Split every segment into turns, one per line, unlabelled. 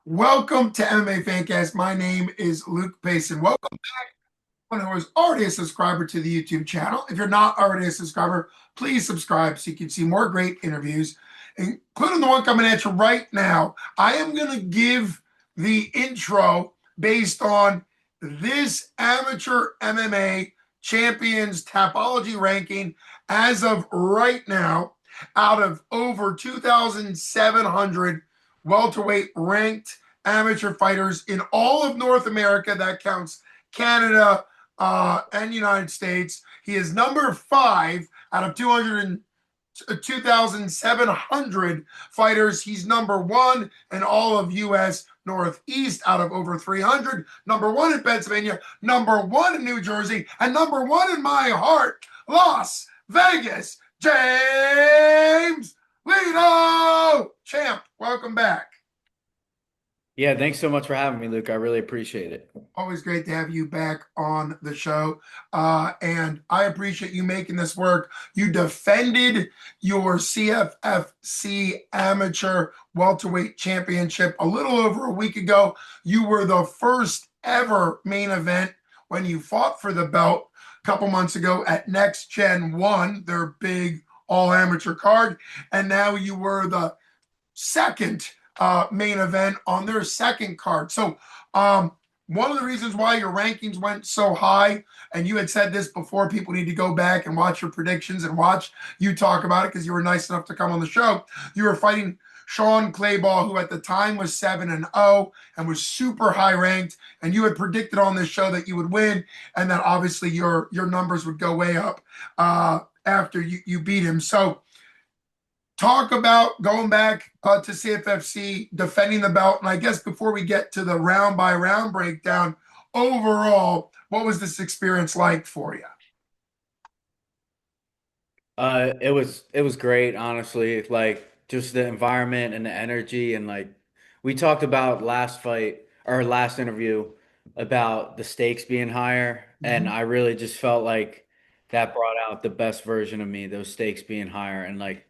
Welcome to MMA Fancast. My name is Luke Payson. Welcome back, anyone who is already a subscriber to the YouTube channel. If you're not already a subscriber, please subscribe so you can see more great interviews, including the one coming at you right now. I am going to give the intro based on this amateur MMA champions Tapology ranking as of right now, out of over 2,700 welterweight ranked amateur fighters in all of North America. That counts Canada and United States. He is number 5 out of 2,700 fighters. He's number 1 in all of U.S. Northeast out of over 300. Number 1 in Pennsylvania. Number 1 in New Jersey. And number 1 in my heart, Las Vegas, James Lledo. Champ, welcome back.
Yeah, thanks so much for having me, Luke. I really appreciate it.
Always great to have you back on the show. And I appreciate you making this work. You defended your CFFC Amateur Welterweight Championship a little over a week ago. You were the first ever main event when you fought for the belt a couple months ago at Next Gen 1, their big all amateur card. And now you were the second main event on their second card. So one of the reasons why your rankings went so high, and you had said this before, people need to go back and watch your predictions and watch you talk about it because you were nice enough to come on the show. You were fighting Sean Clabough, who at the time was 7-0 and was super high ranked, and you had predicted on this show that you would win, and that obviously your numbers would go way up after you beat him. So talk about going back to CFFC, defending the belt. And I guess before we get to the round by round breakdown, overall, what was this experience like for you?
It was great, honestly. Like just the environment and the energy and like we talked about last fight or last interview about the stakes being higher, and
Mhm.
I really just felt like that brought out the best version of me, those stakes being higher and like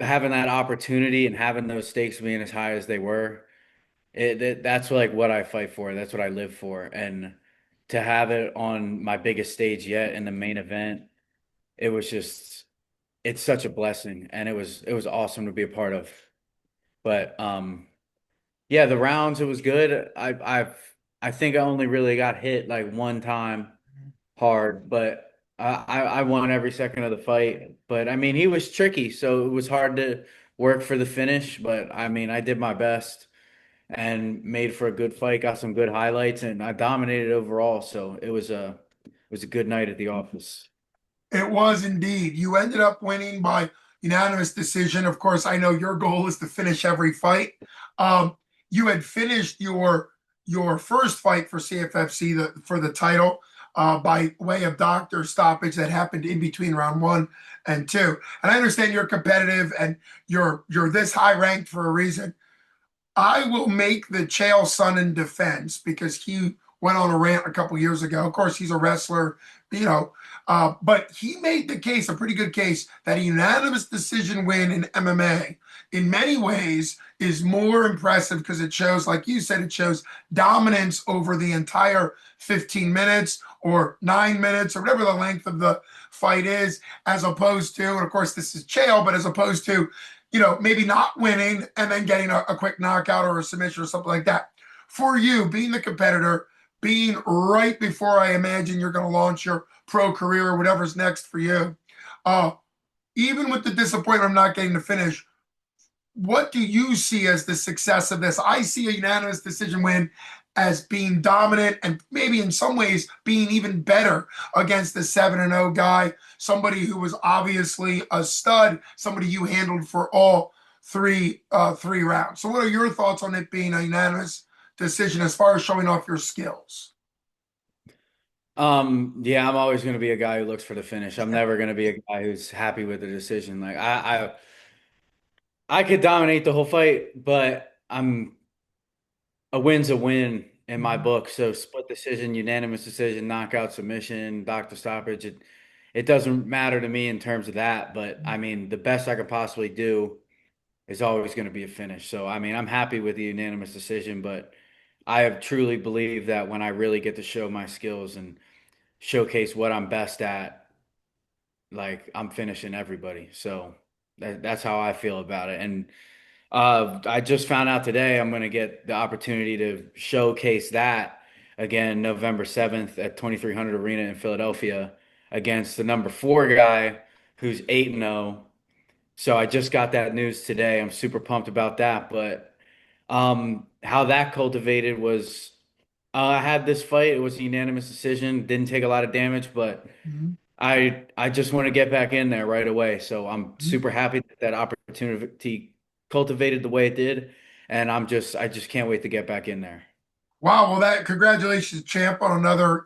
having that opportunity and having those stakes being as high as they were. That's like what I fight for. That's what I live for. And to have it on my biggest stage yet in the main event, it was just it's such a blessing, and it was awesome to be a part of. But yeah, the rounds, it was good. I think I only really got hit like one time hard, but I won every second of the fight. But I mean, he was tricky, so it was hard to work for the finish, but I mean, I did my best and made for a good fight, got some good highlights, and I dominated overall, so it was a good night at the office.
It was indeed. You ended up winning by unanimous decision. Of course, I know your goal is to finish every fight. You had finished your first fight for CFFC for the title by way of doctor stoppage that happened in between round 1 and 2. And I understand you're competitive and you're this high ranked for a reason. I will make the Chael Sonnen defense because he went on a rant a couple years ago. Of course, he's a wrestler, you know, but he made the case, a pretty good case, that a unanimous decision win in MMA in many ways is more impressive because it shows, like you said, it shows dominance over the entire 15 minutes or 9 minutes or whatever the length of the fight is, as opposed to, and of course, this is Chael, but as opposed to maybe not winning and then getting a quick knockout or a submission or something like that. For you, being the competitor, being right before I imagine you're going to launch your pro career or whatever's next for you, uh, even with the disappointment of not getting to finish, what do you see as the success of this? I see a unanimous decision win as being dominant and maybe in some ways being even better against the 7-0 guy, somebody who was obviously a stud, somebody you handled for all three rounds. So what are your thoughts on it being a unanimous decision as far as showing off your skills?
Yeah, I'm always going to be a guy who looks for the finish. I'm never going to be a guy who's happy with the decision. Like I could dominate the whole fight, but a win's a win in my book. So split decision, unanimous decision, knockout, submission, doctor stoppage. It doesn't matter to me in terms of that. But I mean, the best I could possibly do is always going to be a finish. So, I mean, I'm happy with the unanimous decision, but I have truly believed that when I really get to show my skills and showcase what I'm best at, like I'm finishing everybody. So that's how I feel about it. And I just found out today I'm going to get the opportunity to showcase that again November 7th at 2300 Arena in Philadelphia against the number 4 guy who's 8-0. So I just got that news today. I'm super pumped about that. But how that cultivated was I had this fight. It was a unanimous decision. Didn't take a lot of damage, but
Mhm.
I just want to get back in there right away. So I'm super happy that that opportunity cultivated the way it did, and I just can't wait to get back in there.
Wow, well, that congratulations, champ, on another,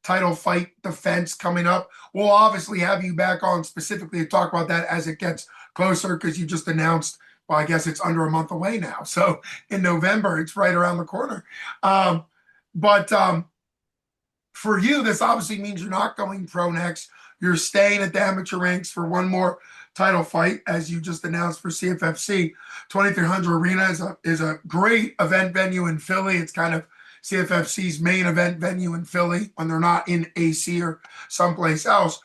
title fight defense coming up. We'll obviously have you back on specifically to talk about that as it gets closer because you just announced, well, I guess it's under a month away now. So in November, it's right around the corner. Um, but for you, this obviously means you're not going pro next. You're staying at the amateur ranks for one more title fight, as you just announced for CFFC. 2300 Arena is a great event venue in Philly. It's kind of CFFC's main event venue in Philly when they're not in AC or someplace else.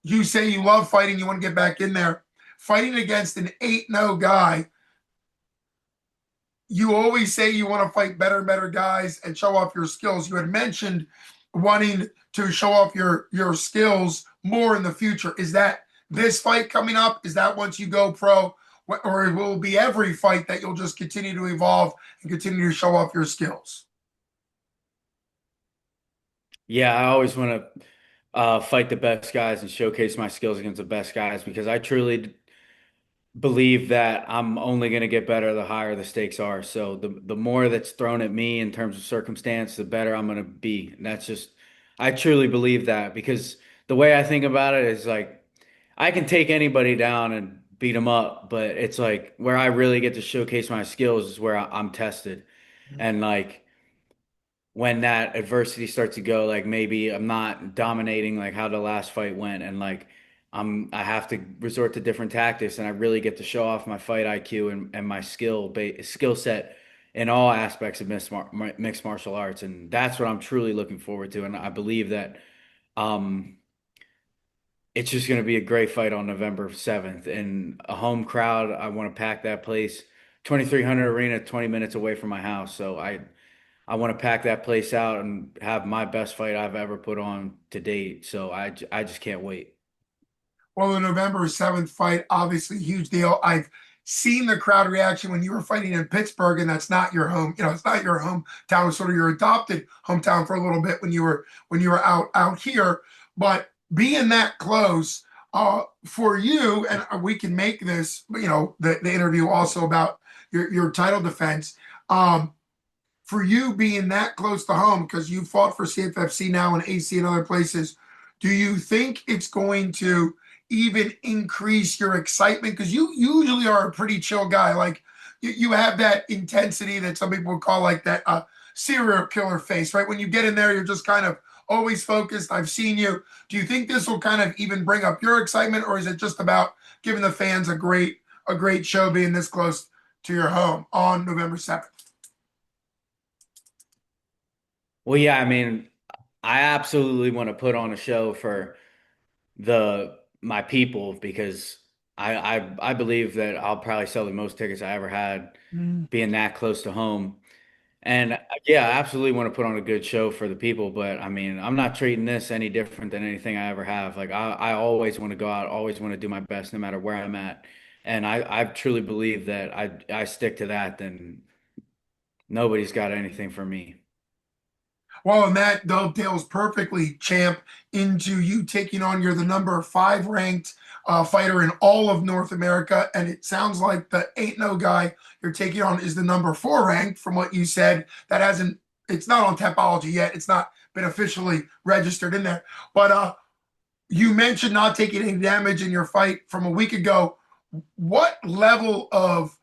You say you love fighting, you want to get back in there. Fighting against an 8-0 guy, you always say you want to fight better and better guys and show off your skills. You had mentioned wanting to show off your skills more in the future. Is that this fight coming up? Is that once you go pro, or will it be every fight that you'll just continue to evolve and continue to show off your skills?
Yeah, I always want to fight the best guys and showcase my skills against the best guys because I truly believe that I'm only going to get better the higher the stakes are. So the more that's thrown at me in terms of circumstance, the better I'm going to be. And that's just I truly believe that because the way I think about it is like I can take anybody down and beat them up, but it's like where I really get to showcase my skills is where I'm tested. And like when that adversity starts to go, like maybe I'm not dominating like how the last fight went, and like I have to resort to different tactics, and I really get to show off my fight IQ and my skill set in all aspects of mixed martial arts, and that's what I'm truly looking forward to, and I believe that um it's just going to be a great fight on November 7th and a home crowd. I want to pack that place. 2300 Arena, 20 minutes away from my house. So I want to pack that place out and have my best fight I've ever put on to date. So I just can't wait.
Well, the November 7th fight, obviously huge deal. I've seen the crowd reaction when you were fighting in Pittsburgh, and that's not your home, it's not your hometown, it's sort of your adopted hometown for a little bit when you were out here. But being that close, for you, and we can make this, the interview also about your title defense. For you being that close to home, because you fought for CFFC now and AC and other places, do you think it's going to even increase your excitement? Because you usually are a pretty chill guy. Like you have that intensity that some people would call like that serial killer face, right? When you get in there, you're just kind of always focused. I've seen you. Do you think this will kind of even bring up your excitement, or is it just about giving the fans a great show being this close to your home on November 7th?
Well, yeah, I mean, I absolutely want to put on a show for the my people because I believe that I'll probably sell the most tickets I ever had being that close to home. And yeah, I absolutely want to put on a good show for the people, but I mean, I'm not treating this any different than anything I ever have. Like I always want to go out, always want to do my best no matter where I'm at. And I truly believe that I stick to that, then nobody's got anything for me.
Well, and that dovetails perfectly, champ, into you taking on. You're the number 5 ranked fighter in all of North America, and it sounds like the 8-0 guy you're taking on is the number 4 ranked. From what you said, that hasn't. It's not on Tapology yet. It's not been officially registered in there. But you mentioned not taking any damage in your fight from a week ago. What level of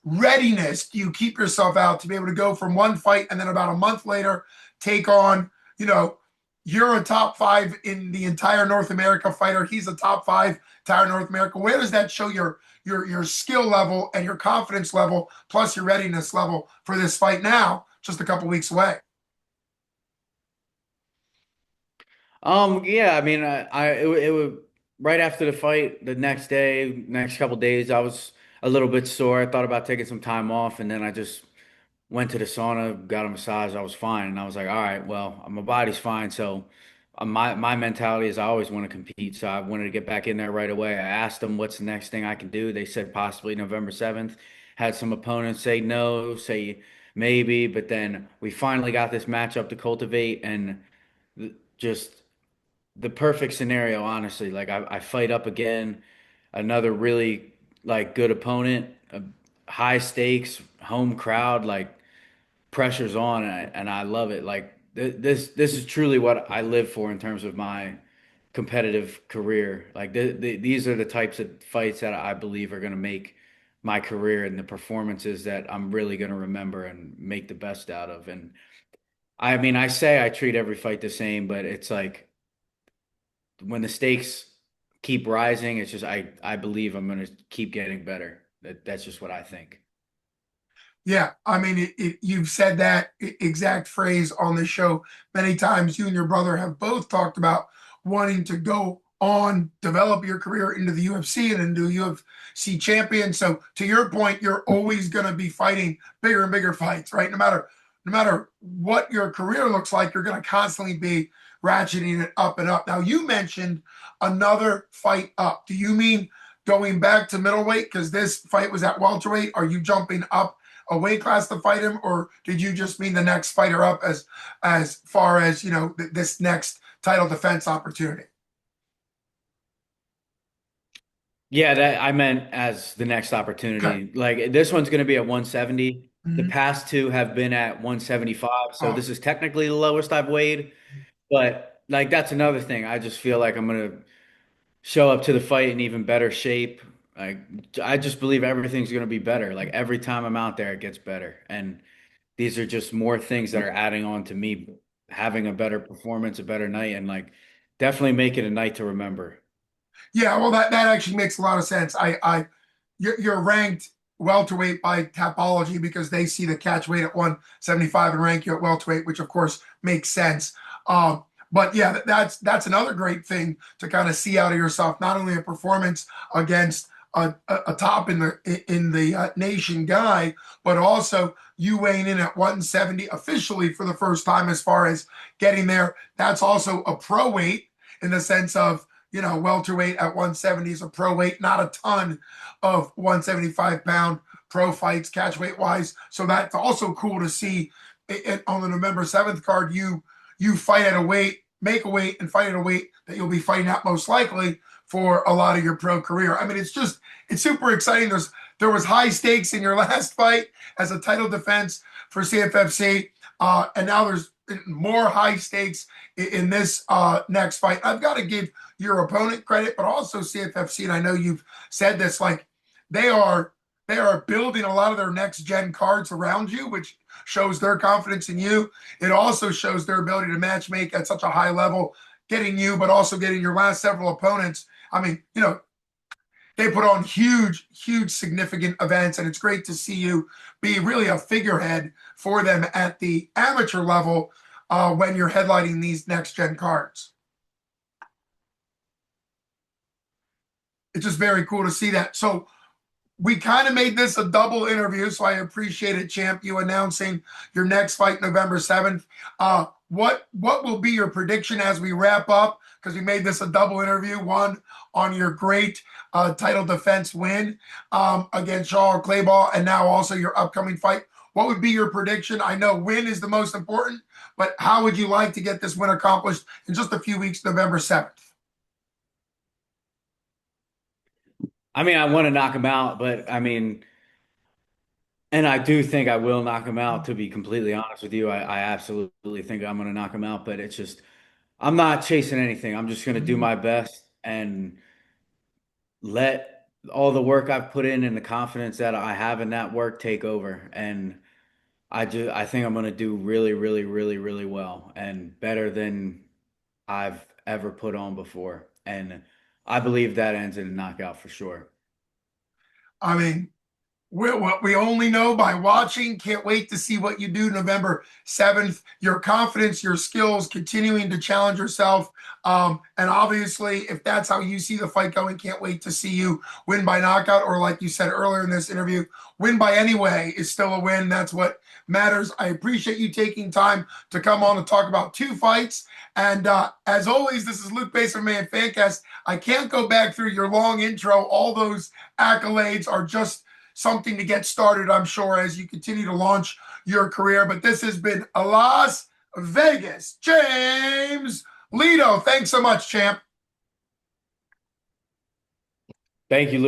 readiness do you keep yourself out to be able to go from one fight and then about a month later take on, you're a top 5 in the entire North America fighter. He's a top 5 entire North America. Where does that show your skill level and your confidence level, plus your readiness level for this fight now, just a couple weeks away.
Yeah, I mean, it was right after the fight, the next day, next couple days, I was a little bit sore. I thought about taking some time off, and then I just went to the sauna, got a massage. I was fine, and I was like, all right, well, my body's fine. So, my mentality is I always want to compete. So I wanted to get back in there right away. I asked them what's the next thing I can do. They said possibly November 7th. Had some opponents say no, say maybe, but then we finally got this matchup to cultivate, and just the perfect scenario, honestly. Like I fight up again, another really like good opponent, high stakes, home crowd, like pressure's on, and I love it. Like this is truly what I live for in terms of my competitive career. Like these are the types of fights that I believe are going to make my career and the performances that I'm really going to remember and make the best out of. And I mean, I say I treat every fight the same, but it's like when the stakes keep rising, it's just I believe I'm going to keep getting better. That's just what I think.
Yeah, I mean, you've said that exact phrase on the show many times. You and your brother have both talked about wanting to go on, develop your career into the UFC and into UFC champion. So, to your point, you're always going to be fighting bigger and bigger fights, right? No matter what your career looks like, you're going to constantly be ratcheting it up and up. Now, you mentioned another fight up. Do you mean going back to middleweight because this fight was at welterweight? Are you jumping up a weight class to fight him, or did you just mean the next fighter up as far as this next title defense opportunity?
Yeah, that I meant as the next
Okay.
opportunity. Like this one's going to be at 170. The
Mhm.
past two have been at 175. So
Oh,
this is technically the lowest I've weighed, but like that's another thing. I just feel like I'm going to show up to the fight in even better shape. Like I just believe everything's going to be better. Like every time I'm out there, it gets better. And these are just more things that are adding on to me having a better performance, a better night, and like definitely make it a night to remember.
yeah. Well, that actually makes a lot of sense. You're ranked welterweight by Tapology because they see the catch weight at 175 and rank you at welterweight, which of course makes sense. But yeah, that's another great thing to kind of see out of yourself. Not only a performance against a top in the nation guy, but also you weighing in at 170 officially for the first time as far as getting there. That's also a pro weight in the sense of welterweight at 170 is a pro weight, not a ton of 175-pound pro fights catch weight wise. So that's also cool to see on the November 7th card. You fight at a weight, make a weight, and fight at a weight that you'll be fighting at most likely for a lot of your pro career. I mean, it's super exciting. There was high stakes in your last fight as a title defense for CFFC, and now there's more high stakes in this next fight. I've got to give your opponent credit, but also CFFC, and I know you've said this, like they are they are building a lot of their next gen cards around you, which shows their confidence in you. It also shows their ability to match make at such a high level, getting you, but also getting your last several opponents. I mean, they put on huge, huge, significant events, and it's great to see you be really a figurehead for them at the amateur level when you're headlining these next gen cards. It's just very cool to see that. So we kind of made this a double interview, so I appreciate it, Champ. You announcing your next fight November 7th. What will be your prediction as we wrap up? Because we made this a double interview. One on your great title defense win against Sean Clabough, and now also your upcoming fight. What would be your prediction? I know win is the most important, but how would you like to get this win accomplished in just a few weeks, November 7th?
I mean, I want to knock him out, but I mean, and I do think I will knock him out, to be completely honest with you. I absolutely think I'm going to knock him out, but it's just, I'm not chasing anything. I'm just going to do my best and let all the work I've put in and the confidence that I have in that work take over. And I think I'm going to do really, really, really, really well and better than I've ever put on before. And I believe that ends in a knockout for sure.
I mean, what we only know by watching. Can't wait to see what you do November 7th. Your confidence, your skills, continuing to challenge yourself. And obviously, if that's how you see the fight going, can't wait to see you win by knockout, or like you said earlier in this interview, win by any way is still a win. That's what matters. I appreciate you taking time to come on and talk about two fights. And as always, this is Luke Baser, Man Fancast. I can't go back through your long intro. All those accolades are just something to get started, I'm sure, as you continue to launch your career. But this has been a Las Vegas James Lledo. Thanks so much, champ.
Thank you, Luke.